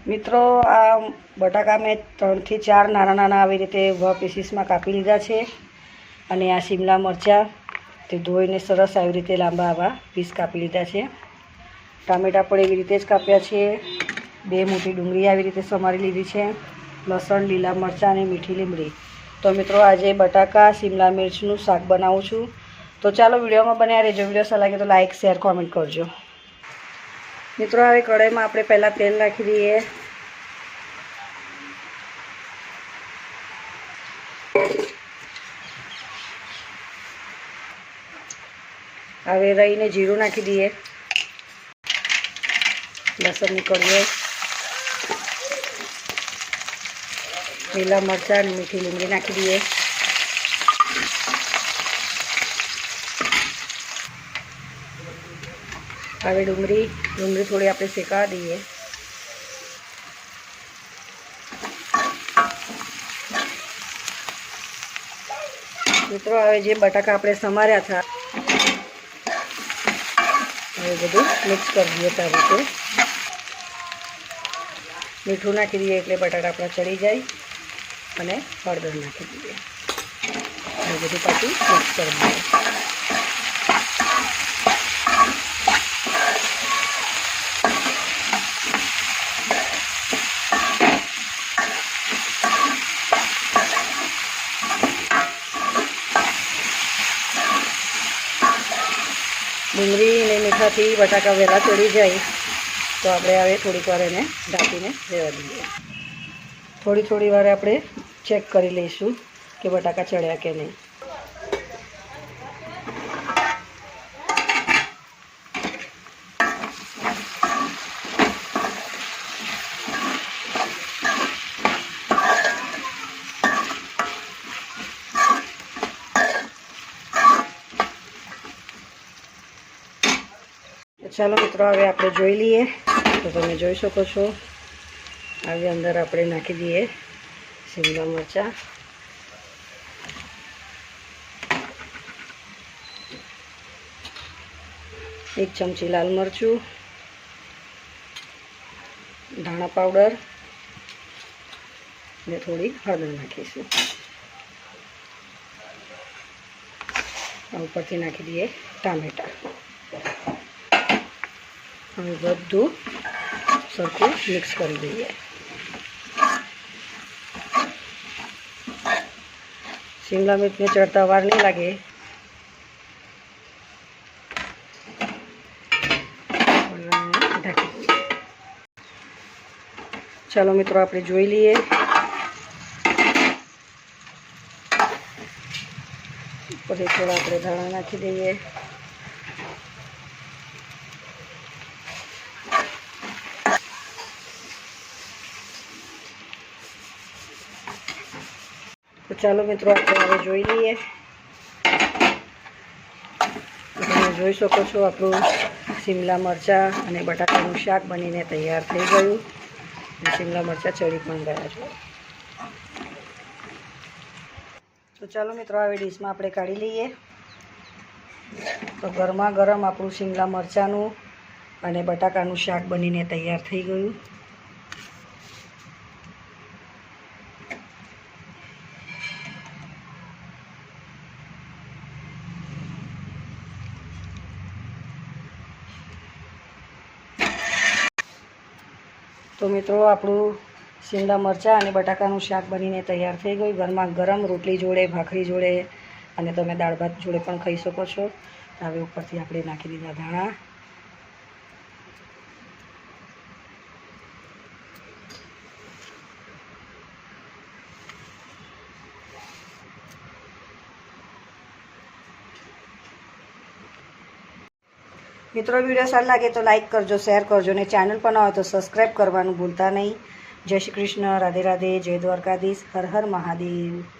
મિત્રો આ બટાકા મેં 3 થી 4 નાના નાના આવી રીતે પીસીસમાં કાપી લીધા છે અને આ શિમલા મરચાં તે ધોઈને સરસ આવી રીતે લાંબા આવા પીસ કાપી લીધા છે। ટામેટાં પણ એવી રીતે જ કાપ્યા છે। 2 મોટી ડુંગળી આવી રીતે સમારી લીધી છે, લસણ, લીલા મરચાં અને મીઠી લીમડી। તો મિત્રો આજે બટાકા શિમલા મિર્ચનું શાક બનાવું છું। તો ચાલો વિડીયોમાં બન્યા રહેજો। વિડીયો સારો લાગે તો લાઈક શેર કોમેન્ટ કરજો। મિત્રો હવે કઢાઈમાં આપણે પહેલાં તેલ નાખી દઈએ। હવે રઈને જીરું નાખી દઈએ, લસણની કળીઓ, લીલા મરચાં અને મીઠી લીમડી નાખી દઈએ। હવે ડુંગળી થોડી આપણે શેકાવા દઈએ। મિત્રો હવે જે બટાકા આપણે સમાર્યા હતા હવે બધું મિક્સ કરી દઈએ સારી રીતે। મીઠું નાખી દઈએ એટલે બટાકા આપણા ચડી જાય અને હળદર નાખી દઈએ। હવે બધું પાછું મિક્સ કરી દઈએ। ડુંગળી અને મીઠાથી બટાકા વહેલા ચડી જાય તો આપણે હવે થોડીક વાર એને ઢાંકીને રહેવા દઈએ। થોડી વાર આપણે ચેક કરી લઈશું કે બટાકા ચડ્યા કે નહીં। ચાલો મિત્રો હવે આપણે જોઈ લઈએ। તો તમે જોઈ શકો છો આવી અંદર આપણે નાખી દઈએ શિમલા મરચાં, એક ચમચી લાલ મરચું, ધાણા પાવડર અને થોડી હળદર નાખીશું। ઉપરથી નાખી દઈએ ટામેટાં। હવે બધું સરખું મિક્સ કરી દઈએ। શિમલા મિર્ચને ચડતા વાર નહીં લાગે। ચાલો મિત્રો આપણે જોઈ લઈએ। ઉપરથી થોડા આપણે ધાણા નાખી દઈએ। તો ચાલો મિત્રો આપણે હવે જોઈ લઈએ। તમે જોઈ શકો છો આપણું શિમલા મરચાં અને બટાકાનું શાક બનીને તૈયાર થઈ ગયું અને શિમલા મરચાં ચડી પણ ગયા છે। તો ચાલો મિત્રો હવે ડીશમાં આપણે કાઢી લઈએ। તો ગરમા ગરમ આપણું શિમલા મરચાંનું અને બટાકાનું શાક બનીને તૈયાર થઈ ગયું। તો મિત્રો આપણું શિમલા મરચાં અને બટાકાનું શાક બનીને તૈયાર થઈ ગયું। ગરમા ગરમ રોટલી જોડે, ભાખરી જોડે અને તમે દાળ ભાત જોડે પણ ખાઈ શકો છો। હવે ઉપરથી આપણે નાખી દીધા ધાણા। મિત્રો વિડીયો સારો લાગે તો લાઈક કરજો, શેર કરજો અને ચેનલ પર ન હોય તો સબસ્ક્રાઈબ કરવાનું ભૂલતા નહીં। જય શ્રી કૃષ્ણ, રાધે રાધે, જય દ્વારકાધીશ, હર હર મહાદેવ।